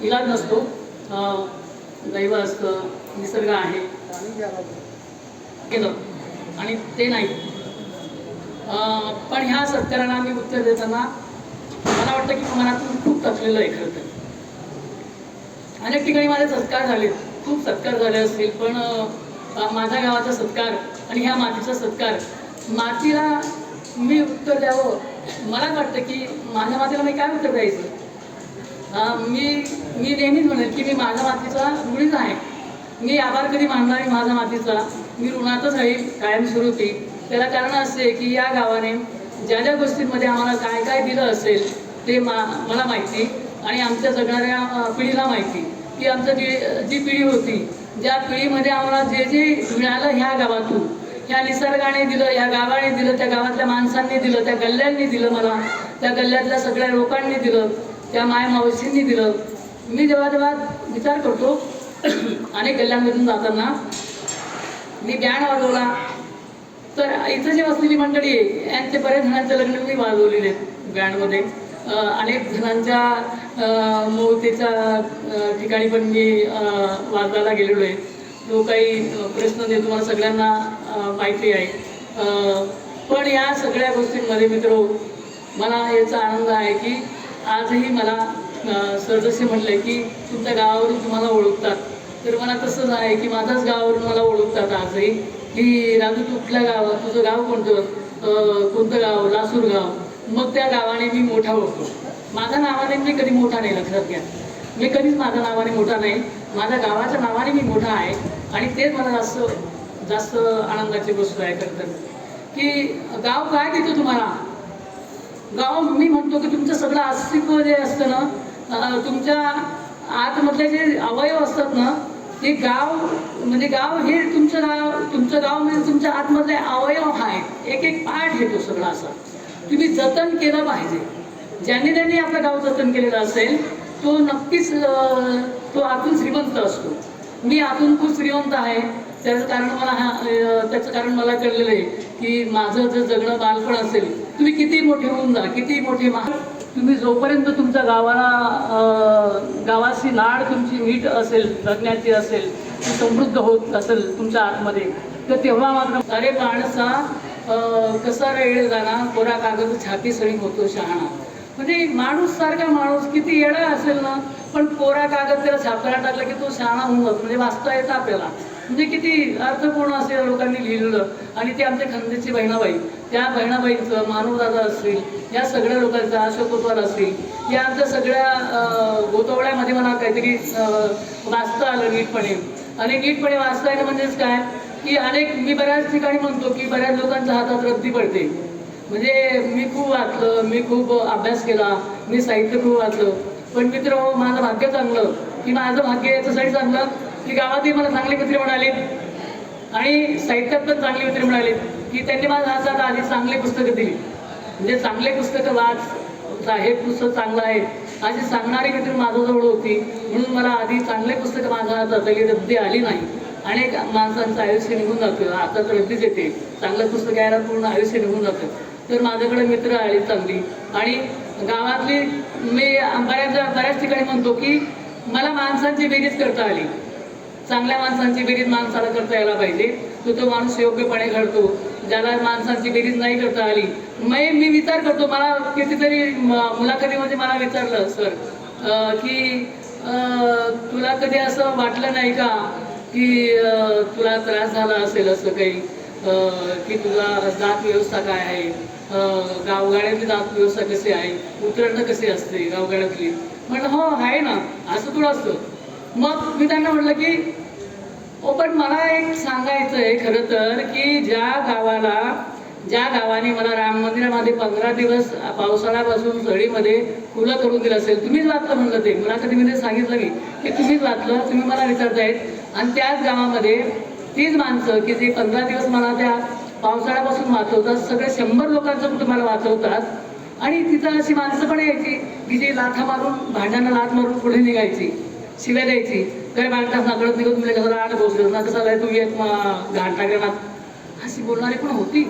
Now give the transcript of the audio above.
इलाज नसतो, दैव असतं, निसर्ग आहे केलं आणि ते नाही. पण ह्या सत्काराला मी उत्तर देताना मला वाटतं की मनातून खूप तचलेलं आहे. खरं तर अनेक ठिकाणी माझे सत्कार झाले, खूप सत्कार झाले असतील, पण माझ्या गावाचा सत्कार आणि ह्या मातीचा सत्कार, मातीला मी उत्तर द्यावं. मला वाटतं की माझ्या मातीला मी काय उत्तर द्यायचं. मी नेहमीच म्हणेल की मी माझ्या मातीचा ऋणीच आहे. मी आभार कधी मानणार नाही माझ्या मातीचा, मी ऋणातच राहील कायमस्वरूपी. त्याला कारण असे की या गावाने ज्या ज्या गोष्टींमध्ये आम्हाला काय काय दिलं असेल ते मला माहिती आणि आमच्या जगणाऱ्या पिढीला माहिती की आमचं जी पिढी होती, ज्या पिढीमध्ये आम्हाला जे जे मिळालं ह्या गावातून, ह्या निसर्गाने दिलं, ह्या गावाने दिलं, त्या गावातल्या माणसांनी दिलं, त्या गल्ल्यांनी दिलं, मला त्या गल्ल्यातल्या सगळ्या लोकांनी दिलं, त्या माय मावशींनी दिलं. मी जेव्हा जेव्हा विचार करतो अनेक गल्ल्यांमधून जाताना मी बँड वाजवला, तर इथं जे बसलेली मंडळी आहे यांचे बऱ्याच जणांचे लग्न मी वाजवलेले आहेत बँडमध्ये. अनेक जणांच्या मोहतेच्या ठिकाणी पण मी वाजवायला गेलेलो आहे. जो काही प्रश्न ते तुम्हाला सगळ्यांना माहिती आहे. पण या सगळ्या गोष्टींमध्ये मित्रो मला याचा आनंद आहे की आजही मला सदस्य म्हटले की तुमच्या गावावरून तुम्हाला ओळखतात. तर मला तसंच आहे की माझ्याच गावावरून मला ओळखतात आजही की राजू तू कुठल्या गावात, तुझं गाव कोणतं गाव, लासूर गाव. मग त्या गावाने मी मोठा होतो. माझ्या नावाने मी कधी मोठा नाही, लक्षात घ्या. मी कधीच माझ्या नावाने मोठा नाही, माझ्या गावाच्या नावाने मी मोठा आहे. आणि तेच मला जास्त आनंदाची गोष्ट आहे. खरं तर की गाव काय देतो तुम्हाला. गाव मी म्हणतो की तुमचं सगळं अस्तित्व जे असतं ना, तुमच्या आतमधले जे अवयव असतात ना, ते गाव म्हणजे गाव हे तुमचं गाव म्हणजे तुमच्या आतमधले अवयव आहेत. एक एक पार्ट घेतो सगळं. असं तुम्ही जतन केलं पाहिजे. ज्यांनी आपलं गाव जतन केलेलं असेल तो नक्कीच तो आतून श्रीमंत असतो. मी आतून खूप श्रीमंत आहे. त्याचं कारण मला कळलेलं आहे की माझं जर जगणं बालपण असेल, तुम्ही किती मोठे होऊन जा, किती मोठे तुम्ही जोपर्यंत तुमच्या गावाशी नाड तुमची नीट असेल, जगण्याची असेल, ती समृद्ध होत असेल तुमच्या आतमध्ये, तर तेव्हा मात्र अरे माणसा कसा रेळ जाणा, कोरा कागद छाती सळी होतो शहाणा. म्हणजे माणूस सारखा माणूस किती येडा असेल ना, पण कोरा कागद त्याला छापायला टाकला की तो शहाणा होऊन जातो. म्हणजे वाचता येतं आपल्याला. म्हणजे किती अर्थपूर्ण असे लोकांनी लिहिलेलं. आणि ते आमच्या खंदेची बहिणाबाई, त्या बहिणाबाईंचं, मानवदादा असतील, या सगळ्या लोकांचं, अशोक कोतवाल असतील, या आमच्या सगळ्या गोतवळ्यामध्ये मला काहीतरी वाचता आलं नीटपणे. आणि नीटपणे वाचता येणं म्हणजेच काय की मी बऱ्याच ठिकाणी म्हणतो की बऱ्याच लोकांच्या हातात रद्दी पडते. म्हणजे मी खूप वाचलं, मी खूप अभ्यास केला, मी साहित्य खूप वाचलं. पण मित्र माझं भाग्य चांगलं की माझं भाग्य याच्यासाठी चांगलं की गावातही मला चांगले मित्र मिळाले आणि साहित्यात पण चांगले मित्र मिळाले की त्यांनी माझ्या हातात आधी चांगले पुस्तकं दिली. म्हणजे चांगले पुस्तकं वाच, हे पुस्तक चांगलं आहे अशी सांगणारी मित्र माझ्याजवळ होती. म्हणून मला आधी चांगले पुस्तकं माझ्या हातात आली, रद्दी आली नाही. अनेक माणसांचं आयुष्य निघून जातं, आता तर रद्दीच येते. चांगलं पुस्तक यायला पूर्ण आयुष्य निघून जातं. तर माझ्याकडे मित्र आली चांगली. आणि गावातली मी बऱ्याच ठिकाणी म्हणतो की मला माणसांची बेरीज करता आली. चांगल्या माणसांची बेरीज माणसाला करता यायला पाहिजे. तो माणूस योग्यपणे घडतो. ज्याला माणसांची बेरीज नाही करता आली, मी विचार करतो. मला कितीतरी मुलाखतीमध्ये मला विचारलं सर की तुला कधी असं वाटलं नाही का की तुला त्रास झाला असेल असं काही, की तुला जात व्यवस्था काय आहे, गावगाड्यातली जात व्यवस्था कशी आहे, उतरणं कशी असते गावगाड्यातली. म्हटलं हो आहे ना, असं तुला असतं. मग मी त्यांना म्हटलं की पण मला एक सांगायचं आहे खरं तर की ज्या गावाने मला राम मंदिरामध्ये 15 दिवस पावसाळ्यापासून चढीमध्ये खुलं करून दिलं असेल, तुम्हीच वाचलं म्हणलं. ते मुलाखतीमध्ये सांगितलं मी की तुम्हीच वाचलं, तुम्ही मला विचारतायत. आणि त्याच गावामध्ये तीच माणसं की जे 15 दिवस मला त्या पावसाळ्यापासून वाचवतात, सगळे 100 लोकांचं कुटुंबाला वाचवतात. आणि तिथं अशी माणसं पण यायची की जी लाथा मारून, भांड्यांना लाथ मारून पुढे निघायची, शिव्या द्यायची. काय बांधतास नाकडत निघत तुमच्या घराला आठ बसलं ना, कसं तू येत घाण टाकणार, अशी बोलणारी पण होती.